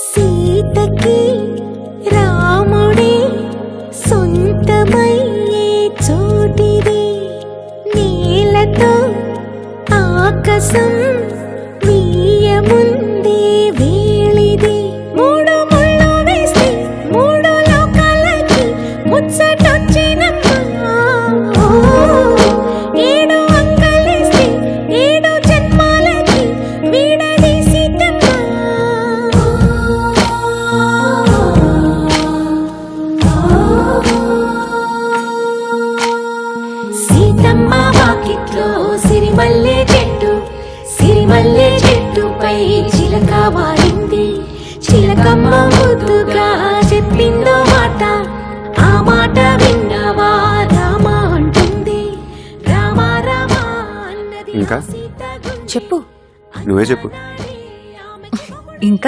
సీతకి రాముడే సొంతమయ్యే చోటిది, నీలతో ఆకాశం వీయముందే వేళిది. మూడు ముళ్ళు వేస్తే మూడు లోకాలకి ముచ్చటొచ్చినమ్మా. ఏడు అంగలేస్తే ఏడు జన్మాలకి వీడదీసిటమ్మా. సీతమ్మ వాకిట్లో సిరిమల్లె చెట్టు, సిరిమల్లె చెట్టుపై చిలక వారింది. చిలకమ్మ ముద్దుగా చెప్పిందో మాట, ఆ మాట విన్నవా రామ అంటుంది. రామ రామ అన్నది ఇంకా? సీత చెప్పు. నువ్వే చెప్పు. ఇంకా